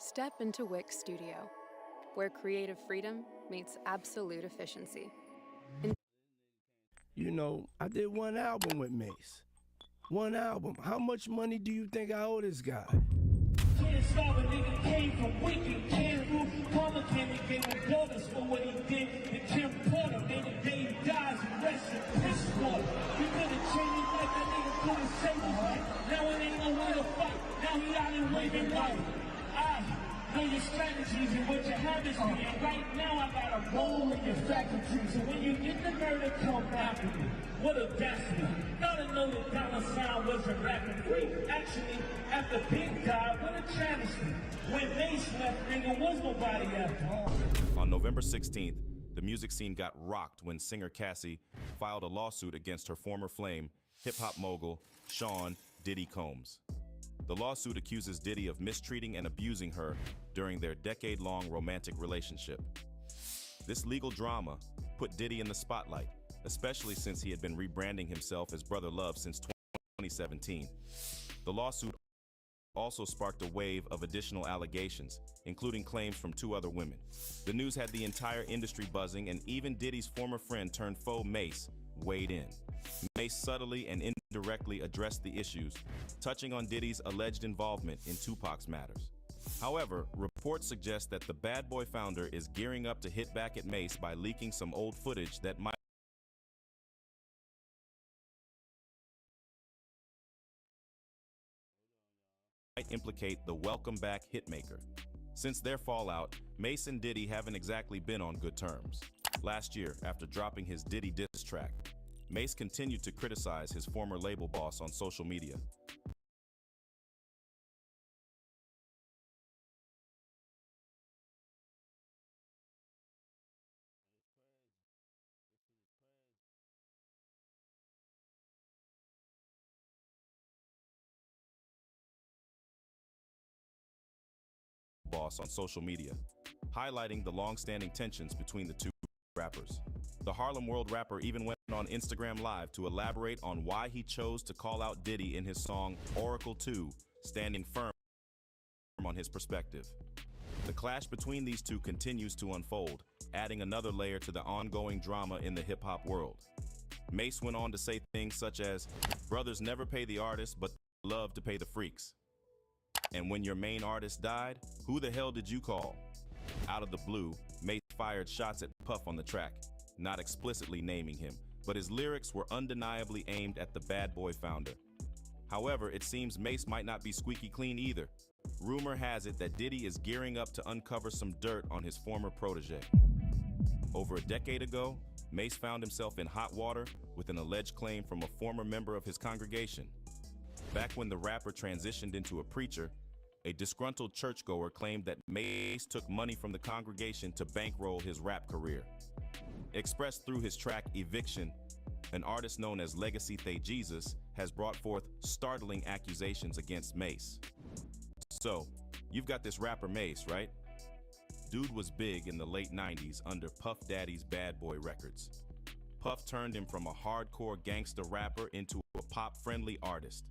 Step into Wix Studio, where creative freedom meets absolute efficiency. You know, I did one album with Mace. One album. How much money do you think I owe this guy? Can't stop a nigga came from Wicked. Can't roof. Palmer came and gave him bonus for what he did. And Kim Porter made the day he dies and rest in piss water. You could have changed his life, that nigga couldn't save his life. Now it ain't nowhere to fight. Now he out in waving white. I know your strategies and what your habits be. And right now I got a roll in your faculty. So when you get the murder, come after me. What audacity. Gotta know that dollar sign wasn't rapping free. Actually, after Pink died, what a travesty. When Mace left, nigga, was nobody after all. On November 16th, the music scene got rocked when singer Cassie filed a lawsuit against her former flame, hip-hop mogul Sean Diddy Combs. The lawsuit accuses Diddy of mistreating and abusing her during their decade-long romantic relationship. This legal drama put Diddy in the spotlight, especially since he had been rebranding himself as Brother Love since 2017. The lawsuit also sparked a wave of additional allegations, including claims from 2 other women. The news had the entire industry buzzing, and even Diddy's former friend turned foe Mace weighed in. Mace subtly and indirectly addressed the issues, touching on Diddy's alleged involvement in Tupac's matters. However, reports suggest that the Bad Boy founder is gearing up to hit back at Mace by leaking some old footage that might implicate the Welcome Back hitmaker. Since their fallout, Mace and Diddy haven't exactly been on good terms. Last year, after dropping his Diddy diss track, Mace continued to criticize his former label boss on social media. Highlighting the long-standing tensions between the 2 rappers. The Harlem World rapper even went on Instagram Live to elaborate on why he chose to call out Diddy in his song Oracle 2, standing firm on his perspective. The clash between these 2 continues to unfold, adding another layer to the ongoing drama in the hip-hop world. Mace went on to say things such as, "Brothers never pay the artists, but love to pay the freaks. And when your main artist died, who the hell did you call?" Out of the blue, Mace fired shots at Puff on the track, not explicitly naming him, but his lyrics were undeniably aimed at the Bad Boy founder. However, it seems Mace might not be squeaky clean either. Rumor has it that Diddy is gearing up to uncover some dirt on his former protege. Over a decade ago, Mace found himself in hot water with an alleged claim from a former member of his congregation. Back when the rapper transitioned into a preacher, a disgruntled churchgoer claimed that Mace took money from the congregation to bankroll his rap career. Expressed through his track Eviction, an artist known as Legacy Thay Jesus has brought forth startling accusations against Mace. So, you've got this rapper Mace, right? Dude was big in the late 90s under Puff Daddy's Bad Boy Records. Puff turned him from a hardcore gangster rapper into a pop-friendly artist.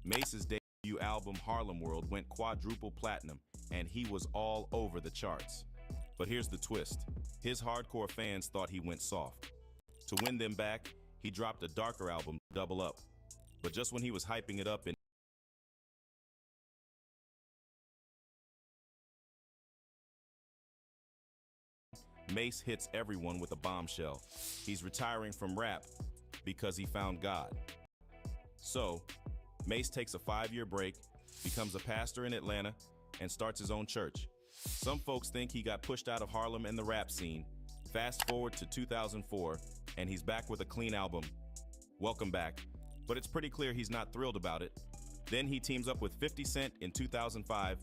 Mace's debut album Harlem World went quadruple platinum, and he was all over the charts. But here's the twist. His hardcore fans thought he went soft. To win them back, he dropped a darker album, Double Up. But just when he was hyping it up, Mace hits everyone with a bombshell. He's retiring from rap because he found God. So, Mace takes a 5-year break, becomes a pastor in Atlanta, and starts his own church. Some folks think he got pushed out of Harlem and the rap scene. Fast forward to 2004, and he's back with a clean album, Welcome Back. But it's pretty clear he's not thrilled about it. Then he teams up with 50 Cent in 2005,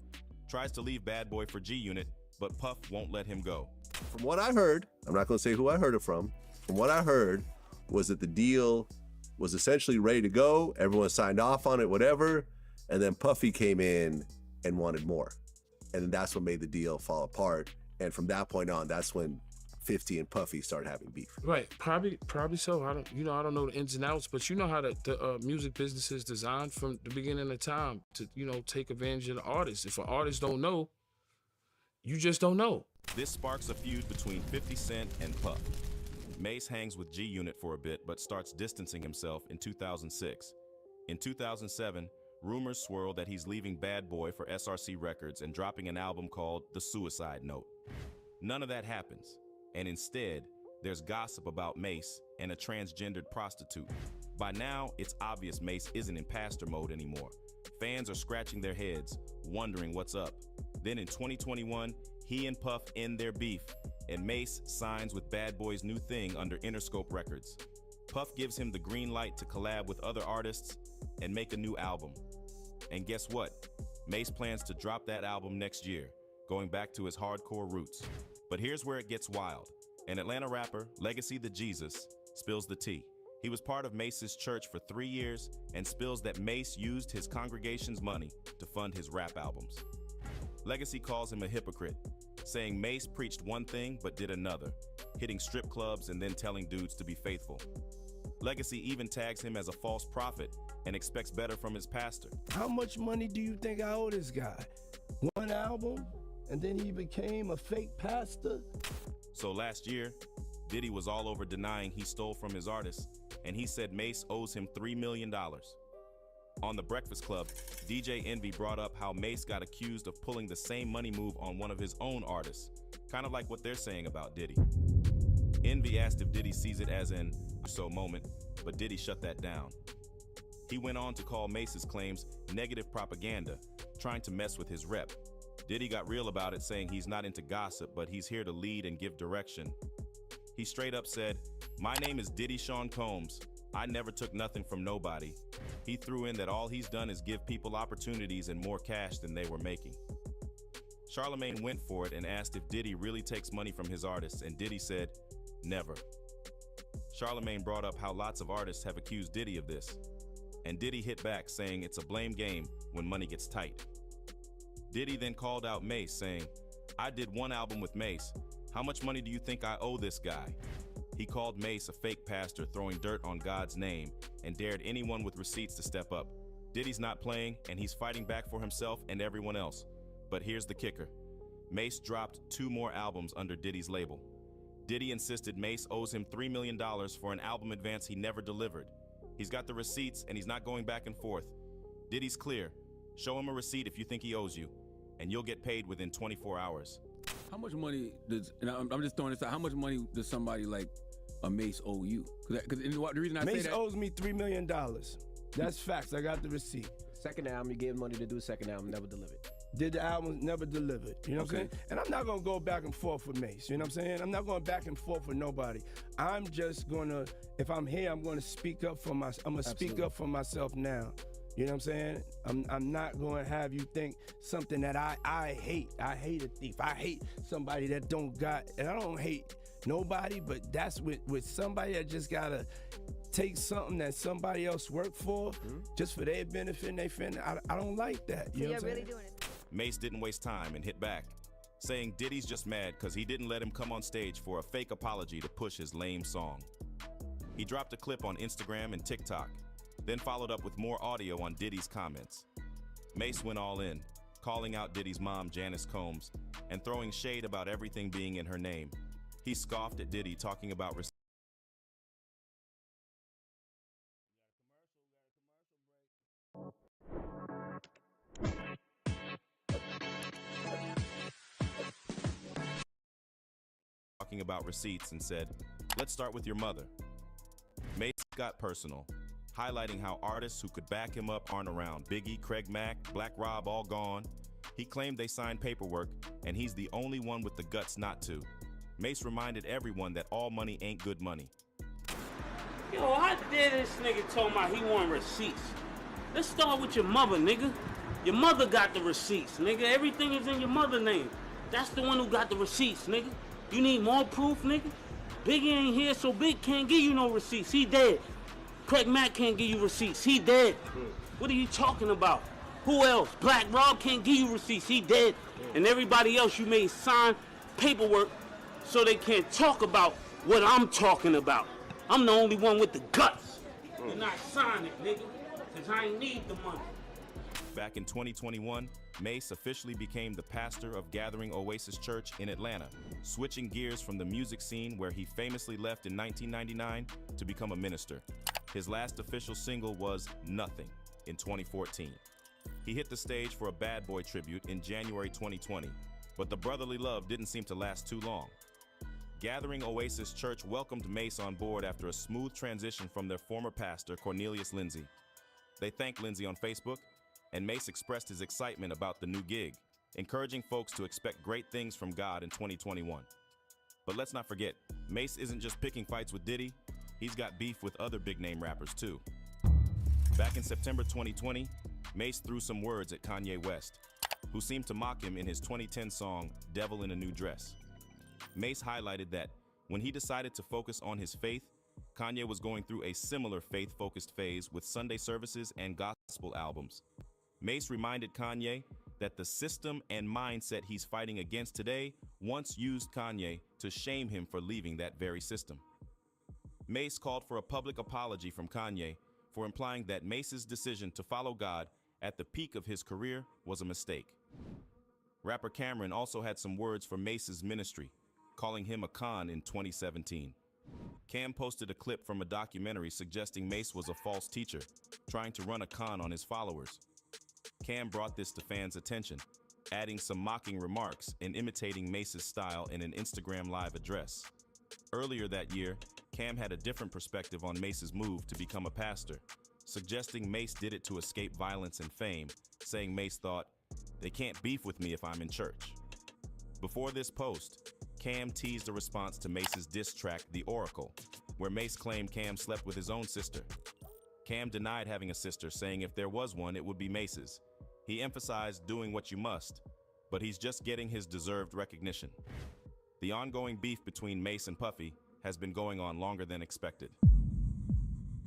tries to leave Bad Boy for G-Unit, but Puff won't let him go. From what I heard, I'm not going to say who I heard it from what I heard was that the deal was essentially ready to go, everyone signed off on it, whatever, and then Puffy came in and wanted more. And then that's what made the deal fall apart. And from that point on, that's when 50 and Puffy started having beef. Right, probably so. I don't know the ins and outs, but you know how the music business is designed from the beginning of time to, take advantage of the artist. If an artist don't know, you just don't know. This sparks a feud between 50 Cent and Puff. Mase hangs with G-Unit for a bit, but starts distancing himself in 2006. In 2007, rumors swirl that he's leaving Bad Boy for SRC Records and dropping an album called The Suicide Note. None of that happens, and instead, there's gossip about Mase and a transgendered prostitute. By now, it's obvious Mase isn't in pastor mode anymore. Fans are scratching their heads, wondering what's up. Then in 2021, he and Puff end their beef, and Mase signs with Bad Boy's new thing under Interscope Records. Puff gives him the green light to collab with other artists and make a new album. And guess what? Mase plans to drop that album next year, going back to his hardcore roots. But here's where it gets wild. An Atlanta rapper, Legacy the Jesus, spills the tea. He was part of Mase's church for 3 years and spills that Mase used his congregation's money to fund his rap albums. Legacy calls him a hypocrite, saying Mase preached one thing but did another, hitting strip clubs and then telling dudes to be faithful. Legacy even tags him as a false prophet and expects better from his pastor. How much money do you think I owe this guy? One album, and then he became a fake pastor? So last year, Diddy was all over denying he stole from his artists, and he said Mase owes him $3 million. On The Breakfast Club, DJ Envy brought up how Mase got accused of pulling the same money move on one of his own artists, kind of like what they're saying about Diddy. Envy asked if Diddy sees it as an so moment, but Diddy shut that down. He went on to call Mase's claims negative propaganda, trying to mess with his rep. Diddy got real about it, saying he's not into gossip, but he's here to lead and give direction. He straight up said, "My name is Diddy Sean Combs. I never took nothing from nobody." He threw in that all he's done is give people opportunities and more cash than they were making. Charlamagne went for it and asked if Diddy really takes money from his artists, and Diddy said, "Never." Charlamagne brought up how lots of artists have accused Diddy of this, and Diddy hit back, saying it's a blame game when money gets tight. Diddy then called out Mase, saying, "I did one album with Mase. How much money do you think I owe this guy?" He called Mase a fake pastor throwing dirt on God's name and dared anyone with receipts to step up. Diddy's not playing, and he's fighting back for himself and everyone else. But here's the kicker. Mase dropped 2 more albums under Diddy's label. Diddy insisted Mase owes him $3 million for an album advance he never delivered. He's got the receipts, and he's not going back and forth. Diddy's clear. Show him a receipt if you think he owes you, and you'll get paid within 24 hours. How much money does, and I'm just throwing this out, how much money does somebody like a Mase owe you? Because the reason I say Mase that, owes me $3 million. That's facts. I got the receipt. Second album, you gave money to do second album, never delivered. Did the album, never delivered. You know what I'm Okay. saying? And I'm not gonna go back and forth with Mase. You know what I'm saying? I'm not going back and forth with nobody. I'm just gonna, if I'm here, I'm gonna speak up for myself. I'm gonna speak up for myself now. You know what I'm saying? I'm not gonna have you think something that I hate. I hate a thief. I hate somebody that don't got, and I don't hate nobody, but that's with somebody that just gotta take something that somebody else worked for just for their benefit and they fin. I don't like that. You know what I'm saying? doing it. Mase didn't waste time and hit back, saying Diddy's just mad because he didn't let him come on stage for a fake apology to push his lame song. He dropped a clip on Instagram and TikTok, then followed up with more audio on Diddy's comments. Mase went all in, calling out Diddy's mom, Janice Combs, and throwing shade about everything being in her name. He scoffed at Diddy, talking about receipts and said, "Let's start with your mother." Mase got personal, highlighting how artists who could back him up aren't around. Biggie, Craig Mack, Black Rob, all gone. He claimed they signed paperwork, and he's the only one with the guts not to. Mase reminded everyone that all money ain't good money. Yo, how dare this nigga told me he want receipts? Let's start with your mother, nigga. Your mother got the receipts, nigga. Everything is in your mother's name. That's the one who got the receipts, nigga. You need more proof, nigga? Biggie ain't here, so Big can't give you no receipts. He dead. Craig Mack can't give you receipts. He dead. What are you talking about? Who else? Black Rob can't give you receipts. He dead. And everybody else you made sign paperwork so they can't talk about what I'm talking about. I'm the only one with the guts. And I sign it, nigga, because I ain't need the money. Back in 2021, Mace officially became the pastor of Gathering Oasis Church in Atlanta, switching gears from the music scene where he famously left in 1999 to become a minister. His last official single was Nothing in 2014. He hit the stage for a Bad Boy tribute in January 2020, but the brotherly love didn't seem to last too long. Gathering Oasis Church welcomed Mace on board after a smooth transition from their former pastor, Cornelius Lindsay. They thanked Lindsay on Facebook, and Mace expressed his excitement about the new gig, encouraging folks to expect great things from God in 2021. But let's not forget, Mace isn't just picking fights with Diddy, he's got beef with other big-name rappers too. Back in September 2020, Mace threw some words at Kanye West, who seemed to mock him in his 2010 song, Devil in a New Dress. Mace highlighted that when he decided to focus on his faith, Kanye was going through a similar faith-focused phase with Sunday services and gospel albums. Mace reminded Kanye that the system and mindset he's fighting against today once used Kanye to shame him for leaving that very system. Mace called for a public apology from Kanye for implying that Mace's decision to follow God at the peak of his career was a mistake. Rapper Cameron also had some words for Mace's ministry, calling him a con in 2017. Cam posted a clip from a documentary suggesting Mace was a false teacher, trying to run a con on his followers. Cam brought this to fans' attention, adding some mocking remarks and imitating Mace's style in an Instagram Live address. Earlier that year, Cam had a different perspective on Mace's move to become a pastor, suggesting Mace did it to escape violence and fame, saying Mace thought, "They can't beef with me if I'm in church." Before this post, Cam teased a response to Mace's diss track, The Oracle, where Mace claimed Cam slept with his own sister. Cam denied having a sister, saying if there was one, it would be Mace's. He emphasized doing what you must, but he's just getting his deserved recognition. The ongoing beef between Mace and Puffy has been going on longer than expected.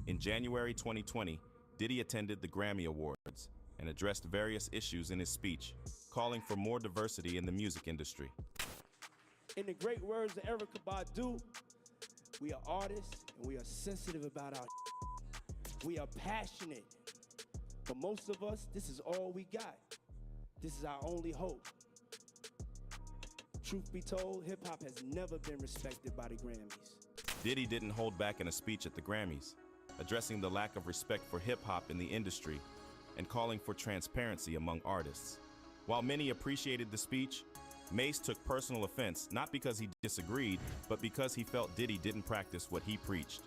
In January 2020, Diddy attended the Grammy Awards and addressed various issues in his speech, calling for more diversity in the music industry. In the great words of Erykah Badu, we are artists and we are sensitive about our We are passionate. For most of us, this is all we got. This is our only hope. Truth be told, hip-hop has never been respected by the Grammys. Diddy didn't hold back in a speech at the Grammys, addressing the lack of respect for hip-hop in the industry and calling for transparency among artists. While many appreciated the speech, Mace took personal offense, not because he disagreed, but because he felt Diddy didn't practice what he preached.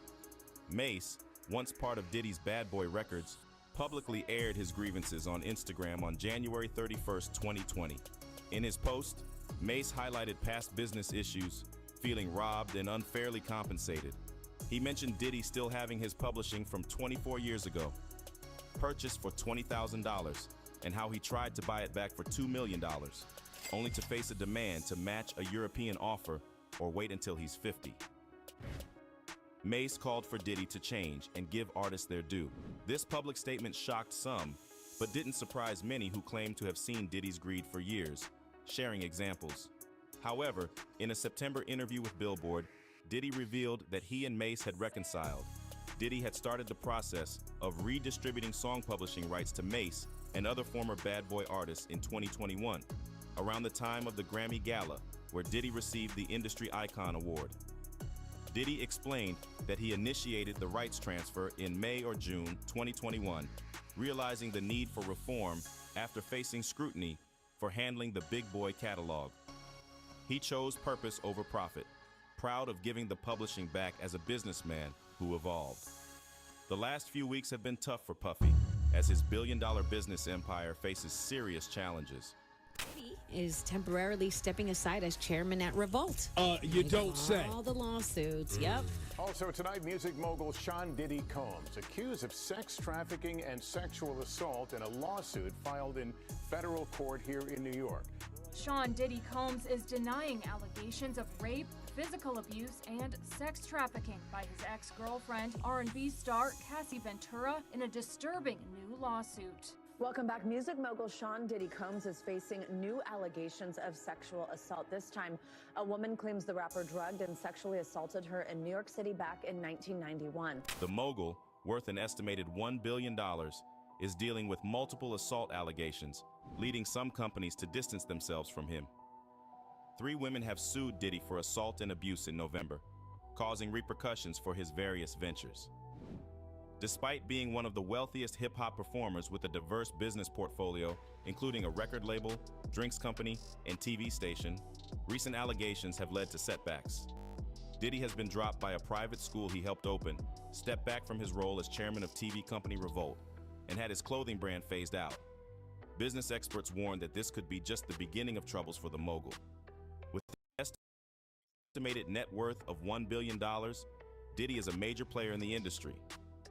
Mace, once part of Diddy's Bad Boy Records, publicly aired his grievances on Instagram on January 31st, 2020. In his post, Mace highlighted past business issues, feeling robbed and unfairly compensated. He mentioned Diddy still having his publishing from 24 years ago, purchased for $20,000, and how he tried to buy it back for $2 million, only to face a demand to match a European offer or wait until he's 50. Mace called for Diddy to change and give artists their due. This public statement shocked some, but didn't surprise many who claimed to have seen Diddy's greed for years, sharing examples. However, in a September interview with Billboard, Diddy revealed that he and Mace had reconciled. Diddy had started the process of redistributing song publishing rights to Mace and other former Bad Boy artists in 2021, around the time of the Grammy Gala, where Diddy received the Industry Icon Award. Diddy explained that he initiated the rights transfer in May or June 2021, realizing the need for reform after facing scrutiny for handling the Big Boy catalog. He chose purpose over profit, proud of giving the publishing back as a businessman who evolved. The last few weeks have been tough for Puffy, as his billion-dollar business empire faces serious challenges. Diddy is temporarily stepping aside as chairman at Revolt. You don't say. All the lawsuits, yep. Also tonight, music mogul Sean Diddy Combs accused of sex trafficking and sexual assault in a lawsuit filed in federal court here in New York. Sean Diddy Combs is denying allegations of rape, physical abuse, and sex trafficking by his ex-girlfriend, R&B star Cassie Ventura, in a disturbing new lawsuit. Welcome back. Music mogul Sean Diddy Combs is facing new allegations of sexual assault. This time, a woman claims the rapper drugged and sexually assaulted her in New York City back in 1991. The mogul, worth an estimated $1 billion, is dealing with multiple assault allegations, leading some companies to distance themselves from him. 3 women have sued Diddy for assault and abuse in November, causing repercussions for his various ventures. Despite being one of the wealthiest hip-hop performers with a diverse business portfolio, including a record label, drinks company, and TV station, recent allegations have led to setbacks. Diddy has been dropped by a private school he helped open, stepped back from his role as chairman of TV company Revolt, and had his clothing brand phased out. Business experts warn that this could be just the beginning of troubles for the mogul. With an estimated net worth of $1 billion, Diddy is a major player in the industry.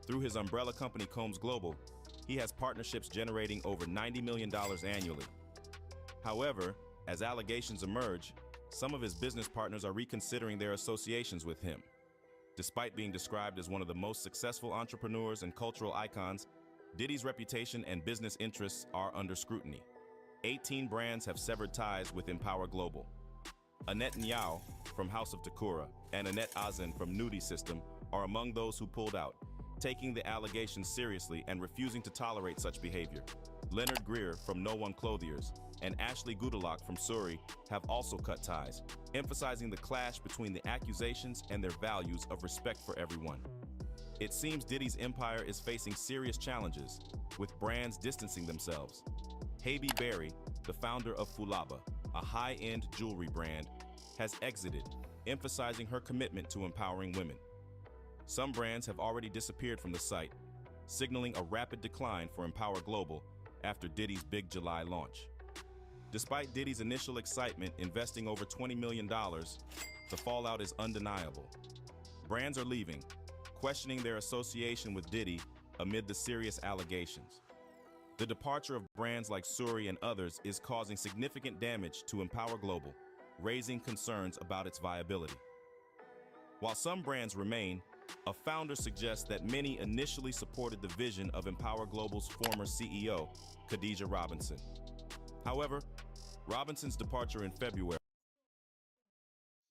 Through his umbrella company Combs Global, he has partnerships generating over $90 million annually. However, as allegations emerge, some of his business partners are reconsidering their associations with him. Despite being described as one of the most successful entrepreneurs and cultural icons, Diddy's reputation and business interests are under scrutiny. 18 brands have severed ties with Empower Global. Annette Nyao from House of Takura and Annette Azen from Nudie System are among those who pulled out, taking the allegations seriously and refusing to tolerate such behavior. Leonard Greer from No One Clothiers and Ashley Goodalock from Suri have also cut ties, emphasizing the clash between the accusations and their values of respect for everyone. It seems Diddy's empire is facing serious challenges, with brands distancing themselves. Haby Berry, the founder of Fulaba, a high-end jewelry brand, has exited, emphasizing her commitment to empowering women. Some brands have already disappeared from the site, signaling a rapid decline for Empower Global after Diddy's Big July launch. Despite Diddy's initial excitement investing over $20 million, the fallout is undeniable. Brands are leaving, questioning their association with Diddy amid the serious allegations. The departure of brands like Suri and others is causing significant damage to Empower Global, raising concerns about its viability. While some brands remain, a founder suggests that many initially supported the vision of Empower Global's former CEO, Khadija Robinson. However, Robinson's departure in February